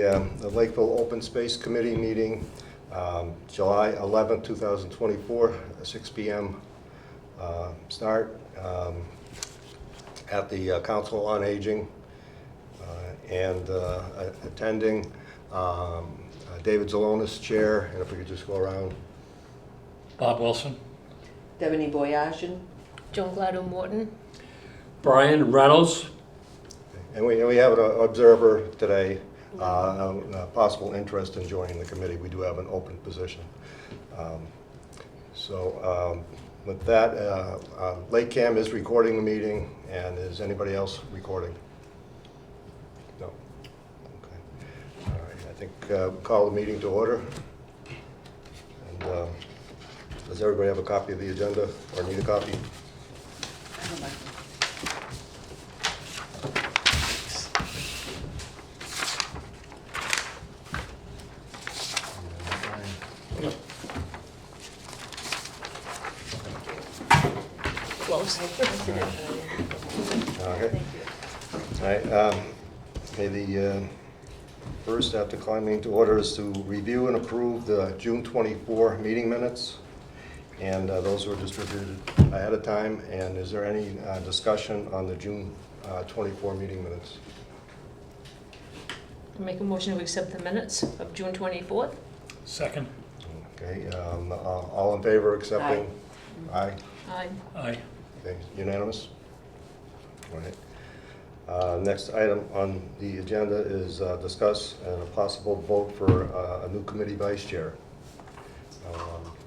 the Lakeville Open Space Committee meeting, July 11th, 2024, 6 p.m. Start at the Council on Aging, and attending David Zalonis, chair, and if we could just go around. Bob Wilson. Devaney Boyajian. Joan Gladu Morton. Brian Reynolds. And we have an observer today, possible interest in joining the committee. We do have an open position. With that, LakeCAM is recording the meeting, and is anybody else recording? No. Okay. All right. I think we'll call the meeting to order. And does everybody have a copy of the agenda, or need a copy? Close. Okay. All right. Okay, the first after climbing to order is to review and approve the June 24 meeting minutes. And those were distributed ahead of time. And is there any discussion on the June 24 meeting minutes? Make a motion to accept the minutes of June 24th. Second. Okay, all in favor of accepting? Aye. Aye. Aye. Okay, unanimous? All right. Next item on the agenda is discuss and a possible vote for a new committee vice chair.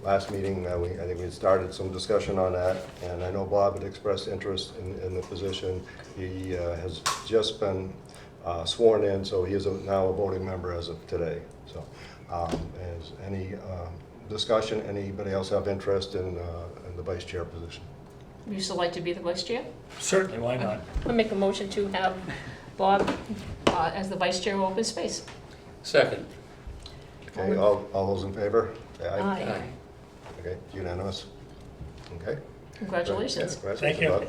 Last meeting, I think we had started some discussion on that, and I know Bob had expressed interest in the position. He has just been sworn in, so he is now a voting member as of today. So, is any discussion? Anybody else have interest in the vice chair position? You still like to be the vice chair? Certainly, why not? I'll make a motion to have Bob as the vice chair of open space. Second. Okay, all those in favor? Say aye. Aye. Okay, unanimous? Okay. Congratulations. Yeah, Thank you. Bob.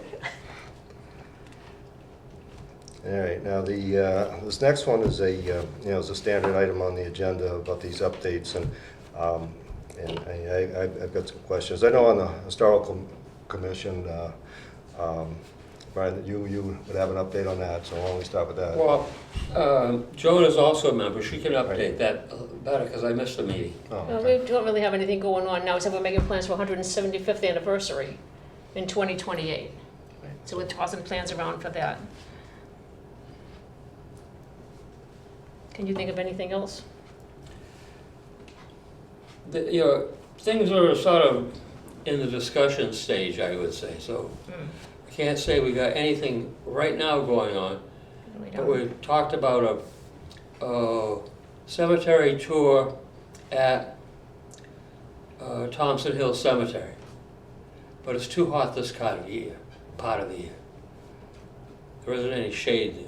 All right, now this next one is is a standard item on the agenda about these updates, and I've got some questions. I know on the historical commission, Brian, that you would have an update on that, so why don't we start with that? Well, Joan is also a member. She can update that better because I missed the meeting. Oh, Well, okay. we don't really have anything going on now, except we're making plans for 175th anniversary in 2028. So we're tossing plans around for that. Can you think of anything else? Things are sort of in the discussion stage, I would say. So I can't say we got anything right now going on. We But don't. we talked about a cemetery tour at Thompson Hill Cemetery. But it's too hot this part of the year. There isn't any shade there.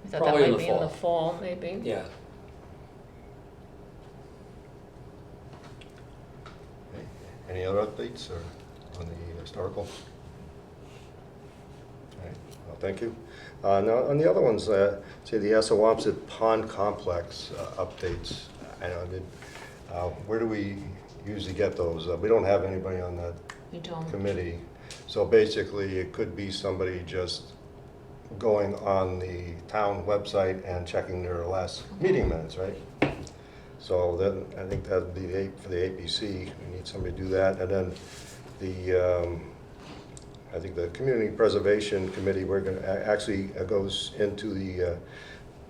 We thought Probably that in might the be in the fall. fall, maybe. Yeah. Any other updates or on the historical? All right, well, thank you. Now, on the other ones, say the Assawamsett Pond Complex updates. Where do we usually get those? We don't have anybody on that We don't. committee. So basically, it could be somebody just going on the town website and checking their last meeting minutes, right? So then, I think that'd be for the APC, we need somebody to do that. And then I think the Community Preservation Committee, we're gonna, actually goes into the,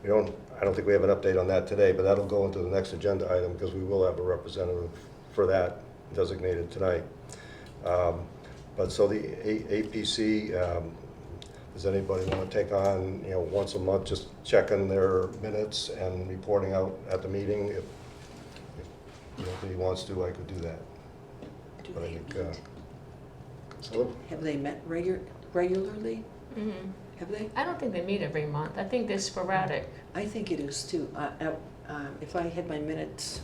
I don't think we have an update on that today, but that'll go into the next agenda item because we will have a representative for that designated tonight. But so the APC, does anybody want to take on, once a month, just checking their minutes and reporting out at the meeting? If nobody wants to, I could do that. Do But I they think, meet? so, Have they met regularly? Mhm. Have they? I don't think they meet every month. I think they're sporadic. I think it is too. If I had my minutes,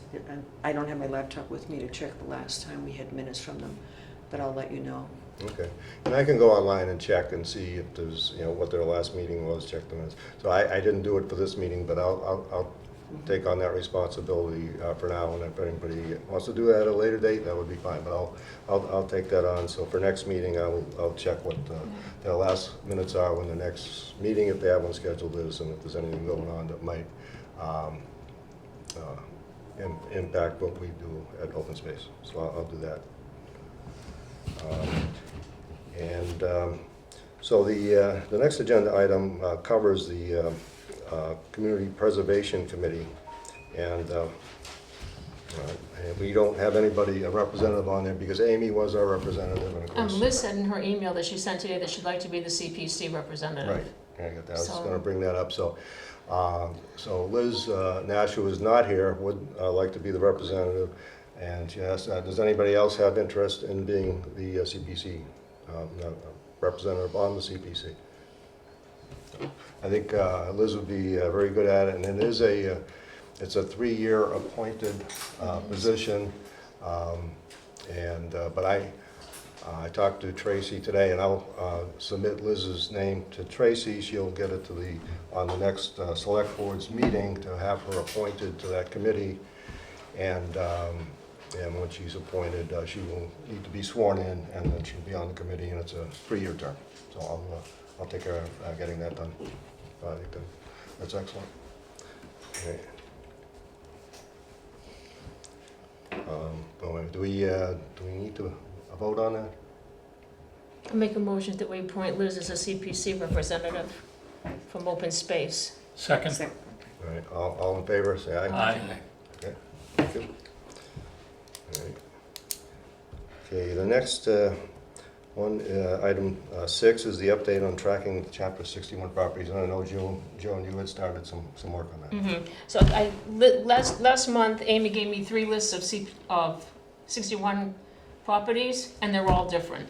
I don't have my laptop with me to check the last time we had minutes from them. but I'll let you know. Okay, and I can go online and check and see if there's, what their last meeting was, check the minutes. So I didn't do it for this meeting, but I'll take on that responsibility for now, and if anybody wants to do that at a later date, that would be fine, but I'll take that on. So for next meeting, I'll check what their last minutes are when the next meeting, if they have one scheduled, is, and if there's anything going on that might impact what we do at open space. So I'll do that. So the next agenda item covers the Community Preservation Committee, and we don't have anybody, a representative on there, because Amy was our representative, and of course... Liz said in her email that she sent today that she'd like to be the CPC representative. Right, I got that. I was So- going to bring that up. So Liz Nash, who is not here, would like to be the representative, and she asked, does anybody else have interest in being the CPC representative on the CPC? I think Liz would be very good at it, and it is it's a 3-year appointed position, but I talked to Tracy today, and I'll submit Liz's name to Tracy. She'll get it on the next select board's meeting to have her appointed to that committee, and when she's appointed, she will need to be sworn in, and then she'll be on the committee, and it's a 3-year term. So I'll take care of getting that done. I think that's excellent. Okay. Do we need to vote on that? I make a motion that we appoint Liz as a CPC representative from open space. Second. All right, all in favor, say aye. Aye. Okay, thank you. All right. Okay, the next one, item 6, is the update on tracking Chapter 61 properties. And I know, Joan, you had started some work on that. So last month, Amy gave me 3 lists of 61 properties, and they're all different.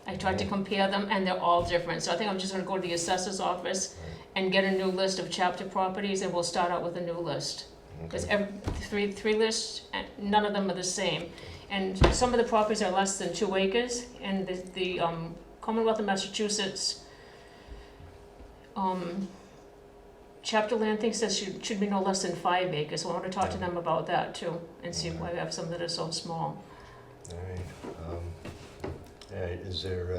I tried to compare them, and they're all different. So I think I'm just gonna go to the assessor's office and get a new list of chapter properties, and we'll start out with a new list. Because Okay. three lists, and none of them are the same. And some of the properties are less than 2 acres, and the Commonwealth of Massachusetts chapter land thinks that should be no less than 5 acres. So I want to talk to them about that too, and see why we have some that are so small. All right. Is there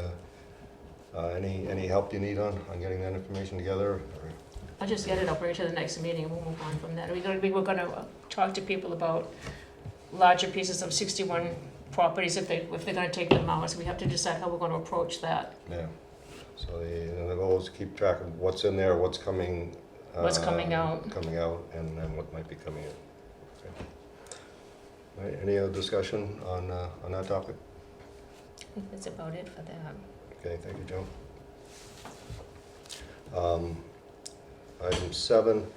any help you need on getting that information together? Or? I'll just get it, I'll bring it to the next meeting, and we'll move on from that. We're gonna talk to people about larger pieces of 61 properties if they're gonna take them out, so we have to decide how we're gonna approach that. Yeah. So the goal is to keep track of what's in there, what's coming. What's coming out. And what might be coming in. Okay. All right, any other discussion on that topic? I think that's about it for that. Okay, thank you, Joe. Item 7,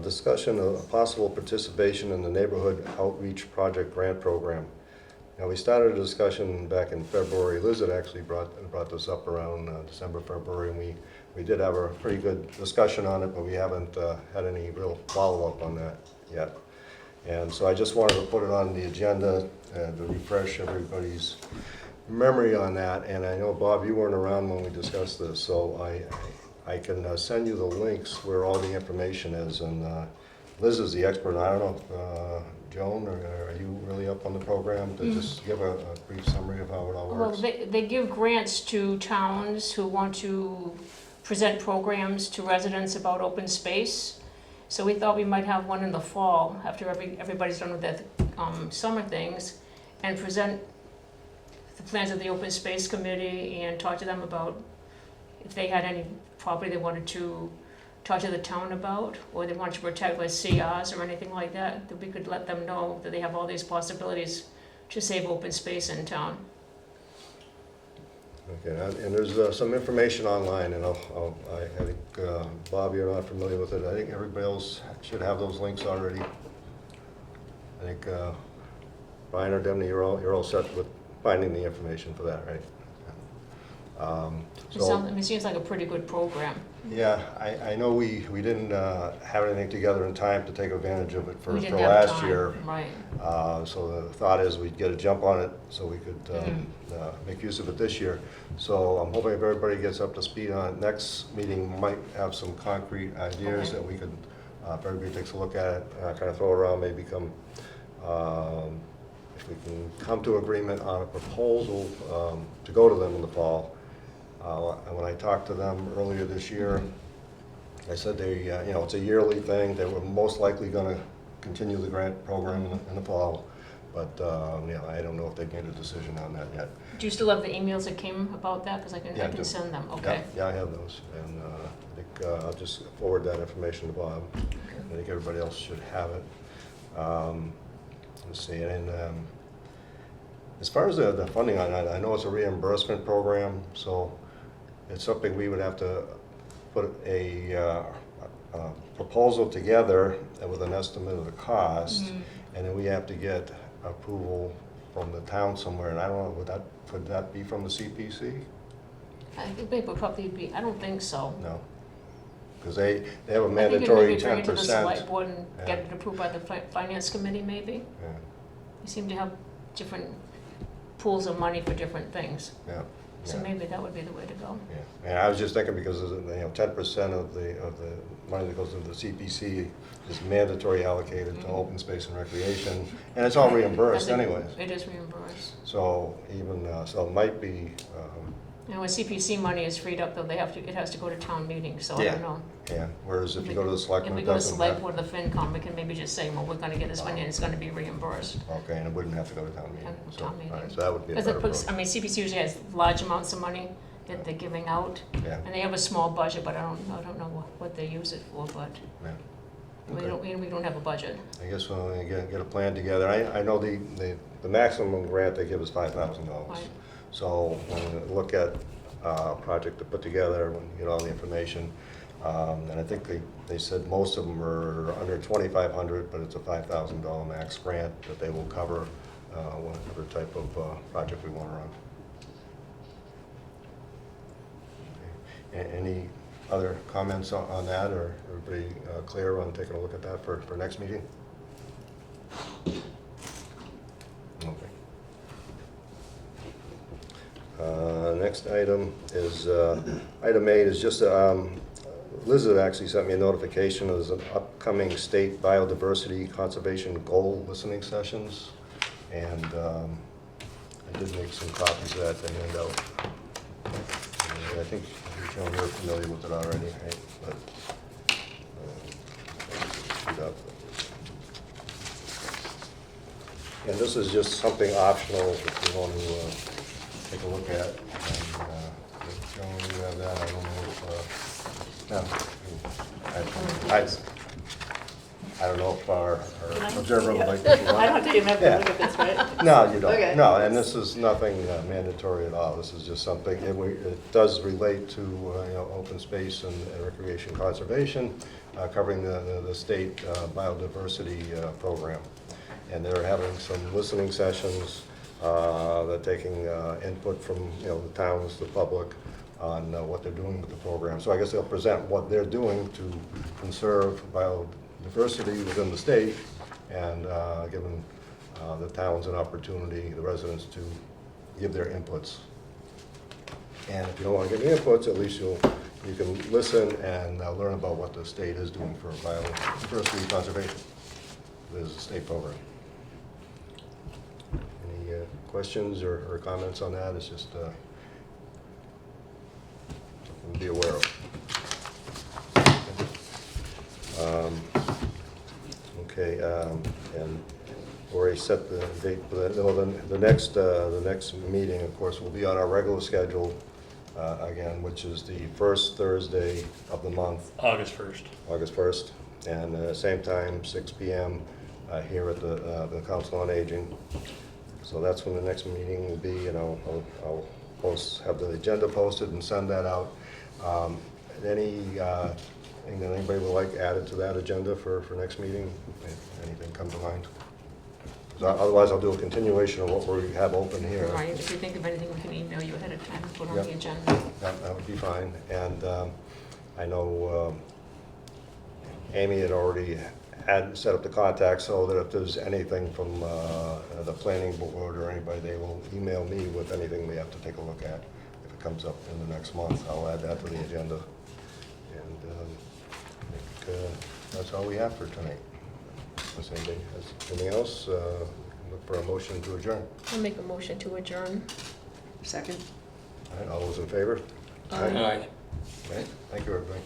discussion of possible participation in the Neighborhood Outreach Project Grant Program. Now, we started a discussion back in February. Liz had actually brought this up around December, February, and we did have a pretty good discussion on it, but we haven't had any real follow-up on that yet. And so I just wanted to put it on the agenda to refresh everybody's memory on that. And I know, Bob, you weren't around when we discussed this, so I can send you the links where all the information is. And Liz is the expert. I don't know if Joan, or are you really up on the program to just give a brief summary of how it all Well, works? they give grants to towns who want to present programs to residents about open space. So we thought we might have one in the fall, after everybody's done with their summer things, and present the plans of the open space committee and talk to them about if they had any property they wanted to talk to the town about, or they wanted to protect like CRs or anything like that, that we could let them know that they have all these possibilities to save open space in town. Okay, and there's some information online, and I think, Bob, you're not familiar with it. I think everybody else should have those links already. I think, Brian or Debney, you're all set with finding the information for that, right? It seems like a pretty good program. Yeah, I know we didn't have anything together in time to take advantage of it for We didn't have last time, year. right. So the thought is we'd get a jump on it so we could make use of it this year. So I'm hoping if everybody gets up to speed on it, next meeting might have some concrete ideas Okay. that we could, if everybody takes a look at it, kind of throw around, maybe come, if we can come to agreement on a proposal to go to them in the fall. And when I talked to them earlier this year, I said they, it's a yearly thing. They were most likely going to continue the grant program in the fall, but I don't know if they've made a decision on that yet. Do you still have the emails that came about that? Because I Yeah, I can do. send them, Yeah, okay. yeah, I have those, and I think I'll just forward that information to Bob. I think everybody else should have it. Let's see, and as far as the funding on that, I know it's a reimbursement program, so it's something we would have to put a proposal together with an estimate of the cost, and then we have to get approval from the town somewhere, and I don't know, could that be from the CPC? I think it would probably be, I don't think so. No, because they have a I think mandatory maybe bring it to the 10%. select board and Yeah. get it approved by the finance committee, maybe? Yeah, You seem to have different pools of money for different things. yeah. So yeah. maybe that would be the way to go. Yeah, and I was just thinking because 10% of the money that goes into the CPC is mandatory allocated to open space and recreation, and it's all reimbursed I think anyways. It is reimbursed. So even so, it might be. And when CPC money is freed up, though, it has to go to town meeting, so I Yeah. don't know. Yeah. Whereas if you go to the If selectmen, we it go to doesn't select have. board of the FinCom, we can maybe just say, well, we're gonna get this money and it's gonna be reimbursed. Okay, and it wouldn't have to go to town meeting. And So, town meeting. all right, so that would be a Because better it puts, approach. CPC usually has large amounts of money that they're giving out, Yeah. and they have a small budget, but I don't know what they use it for, but Yeah. we Okay. don't have a budget. I guess we'll get a plan together. I know the maximum grant they give is $5,000. Right. So when we look at a project to put together, when you get all the information, and I think they said most of them are under $2,500, but it's a $5,000 max grant that they will cover whatever type of project we want to run. Okay. Any other comments on that, or everybody clear on taking a look at that for next meeting? Okay. Next item is, item 8 is just, Liz had actually sent me a notification of an upcoming state biodiversity conservation goal listening sessions, and I did make some copies of that to hand out. And I think you're familiar with it already, right? But, shoot up. And this is just something optional if you want to take a look at. And, Joan, you have that, I don't know if, no, I don't know if our observer would like to. I don't think you have to look at this, right? No, you Okay. don't. No, and this is nothing mandatory at all. This is just something, it does relate to, open space and recreation conservation, covering the state biodiversity program. And they're having some listening sessions, they're taking input from, the towns, the public, on what they're doing with the program. So I guess they'll present what they're doing to conserve biodiversity within the state, and giving the towns an opportunity, the residents, to give their inputs. And if you don't want to give any inputs, at least you can listen and learn about what the state is doing for biodiversity conservation. There's a state program. Any questions or comments on that? It's just something to be aware of. Okay, and already set the date for the next meeting, of course, will be on our regular schedule again, which is the first Thursday of the month, August 1st. August 1st, and same time, 6 p.m. Here at the Council on Aging. So that's when the next meeting will be, and I'll have the agenda posted and send that out. Anything that anybody would like added to that agenda for next meeting? Anything come to mind? 'Cause otherwise, I'll do a continuation of what we have open here. Right, if you think of anything, we can email you ahead of time and put on Yep. the agenda. That would be fine. And I know Amy had already had set up the contact, so that if there's anything from the planning board or anybody, they will email me with anything we have to take a look at. If it comes up in the next month, I'll add that to the agenda. And I think that's all we have for tonight. Unless anybody has anything else, look for a motion to adjourn. I'll make a motion to adjourn. Second. All right, all those in favor? Aye. All right. All right, thank you, everybody.